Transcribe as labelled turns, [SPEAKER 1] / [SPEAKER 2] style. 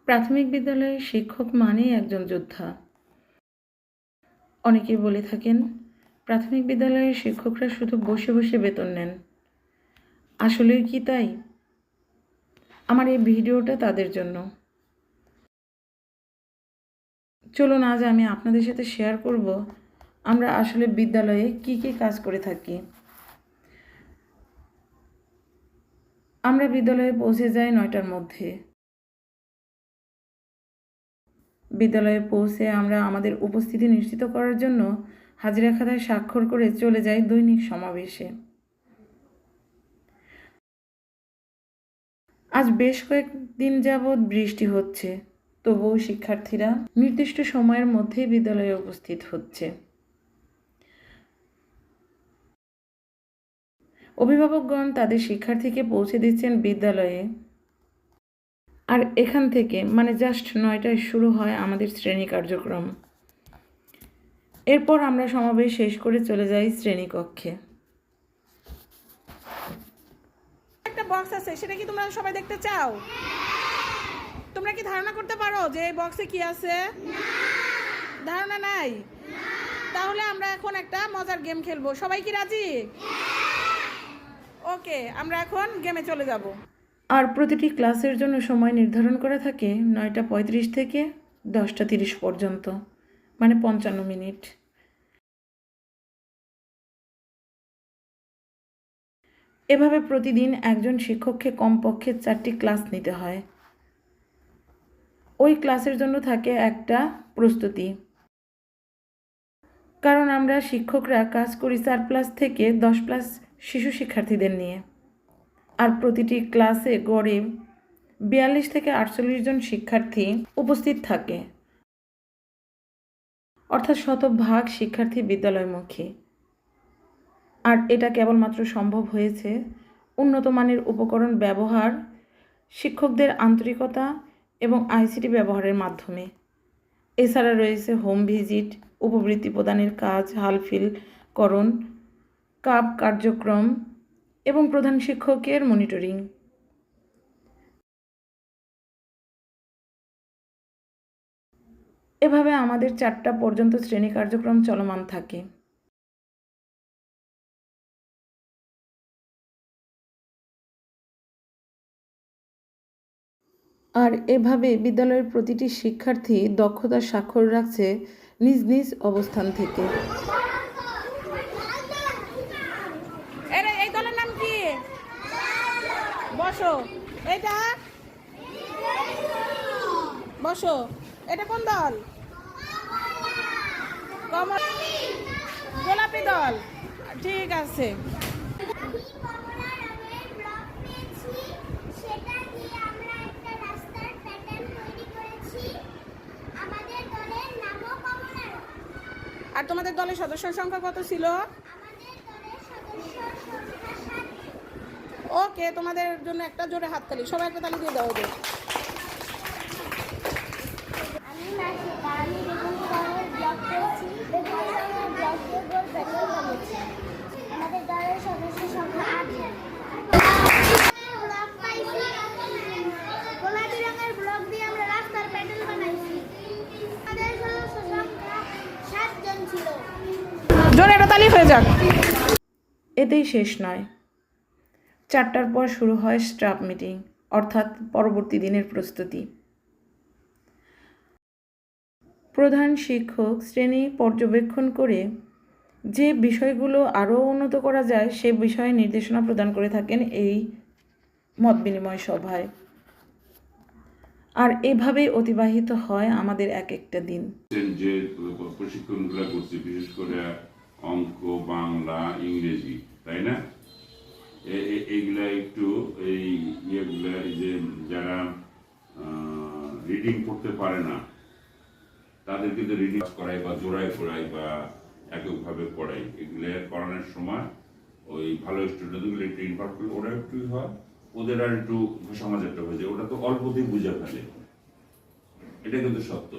[SPEAKER 1] প্রাথমিক বিদ্যালয়ের শিক্ষক মানেই একজন যোদ্ধা। অনেকেই বলে থাকেন প্রাথমিক বিদ্যালয়ের শিক্ষকরা শুধু বসে বসে বেতন নেন। আসলেই কি তাই? আমার এই ভিডিওটা তাদের জন্য। চলুন আজ আমি আপনাদের সাথে শেয়ার করব আমরা আসলে বিদ্যালয়ে কি কি কাজ করে থাকি। আমরা বিদ্যালয়ে পৌঁছে যাই 9টার মধ্যে। বিদ্যালয়ে পৌঁছে আমরা আমাদের উপস্থিতি নিশ্চিত করার জন্য হাজিরা খাতায় স্বাক্ষর করে চলে যাই দৈনিক সমাবেশে। আজ বেশ কয়েকদিন যাবৎ বৃষ্টি হচ্ছে, তবুও শিক্ষার্থীরা নির্দিষ্ট সময়ের মধ্যে বিদ্যালয়ে উপস্থিত হচ্ছে। অভিভাবকগণ তাদের শিক্ষার্থীকে পৌঁছে দিচ্ছেন বিদ্যালয়ে, আর এখান থেকে জাস্ট 9টায় শুরু হয় আমাদের শ্রেণী কার্যক্রম। এরপর আমরা সমাবেশ শেষ করে চলে যাই শ্রেণীকক্ষে।
[SPEAKER 2] একটা বক্স আছে, সেটা কি তোমরা সবাই দেখতে চাও? তোমরা কি ধারণা করতে পারো যে এই বক্সে কি আছে? ধারণা নাই? তাহলে আমরা এখন একটা মজার গেম খেলবো। সবাই কি রাজি? ওকে, আমরা এখন গেমে চলে যাব।
[SPEAKER 1] আর প্রতিটি ক্লাসের জন্য সময় নির্ধারণ করা থাকে 9:35 থেকে 10:30 পর্যন্ত, 55 মিনিট। এভাবে প্রতিদিন একজন শিক্ষককে কমপক্ষে 4টি ক্লাস নিতে হয়। ওই ক্লাসের জন্য থাকে একটা প্রস্তুতি, কারণ আমরা শিক্ষকরা কাজ করি 4+ থেকে 10+ শিশু শিক্ষার্থীদের নিয়ে। আর প্রতিটি ক্লাসে গড়ে 42 থেকে 48 জন শিক্ষার্থী উপস্থিত থাকে, অর্থাৎ শতভাগ শিক্ষার্থী বিদ্যালয়মুখী। আর এটা কেবলমাত্র সম্ভব হয়েছে উন্নত মানের উপকরণ ব্যবহার, শিক্ষকদের আন্তরিকতা এবং আইসিটি ব্যবহারের মাধ্যমে। এছাড়া রয়েছে হোম ভিজিট, উপবৃত্তি প্রদানের কাজ, হালফিলকরণ, কাপ কার্যক্রম এবং প্রধান শিক্ষকের মনিটরিং। এভাবে আমাদের 4টা পর্যন্ত শ্রেণী কার্যক্রম চলমান থাকে। আর এভাবে বিদ্যালয়ের প্রতিটি শিক্ষার্থী দক্ষতার স্বাক্ষর রাখছে নিজ নিজ অবস্থান থেকে।
[SPEAKER 2] এই দলের নাম কি? বসো। এটা বসো। এটা কোন দল? গোলাপি দল। ঠিক আছে। আর তোমাদের দলের সদস্য সংখ্যা কত ছিল? ওকে, তোমাদের জন্য একটা জোরে হাততালি। সবাই একটা তালি দিয়ে দাও ওদের। আমাদের দলের সদস্য সংখ্যা 8। গোলাপি রঙের ব্লক দিয়ে আমরা রাস্তার প্যাডেল বানাইছি। আমাদের সদস্য সংখ্যা 7 জন ছিল। জোরে একটা তালি হয়ে যাক।
[SPEAKER 1] এতেই শেষ নয়, 4টার পর শুরু হয় স্টাফ মিটিং, অর্থাৎ পরবর্তী দিনের প্রস্তুতি। প্রধান শিক্ষক শ্রেণী পর্যবেক্ষণ করে যে বিষয়গুলো আরও উন্নত করা যায় সে বিষয়ে নির্দেশনা প্রদান করে থাকেন এই মত বিনিময় সভায়। আর এভাবেই অতিবাহিত হয় আমাদের এক একটা দিন।
[SPEAKER 3] যে প্রশিক্ষণগুলো করছি, বিশেষ করে অঙ্ক, বাংলা, ইংরেজি, তাই না? এইগুলা একটু এই ইয়েগুলা, যে যারা রিডিং করতে পারে না তাদের কিন্তু রিডিং করাই বা জোড়ায় পড়াই বা এককভাবে পড়াই, এগুলো করানোর সময় ওই ভালো স্টুডেন্টগুলো একটু ইনভলভ করলে ওরা একটু হয়, ওদের আর একটু সমাজ একটা হয়ে যায়। ওটা তো অল্পতেই বুঝে ফেলে, এটা কিন্তু সত্য।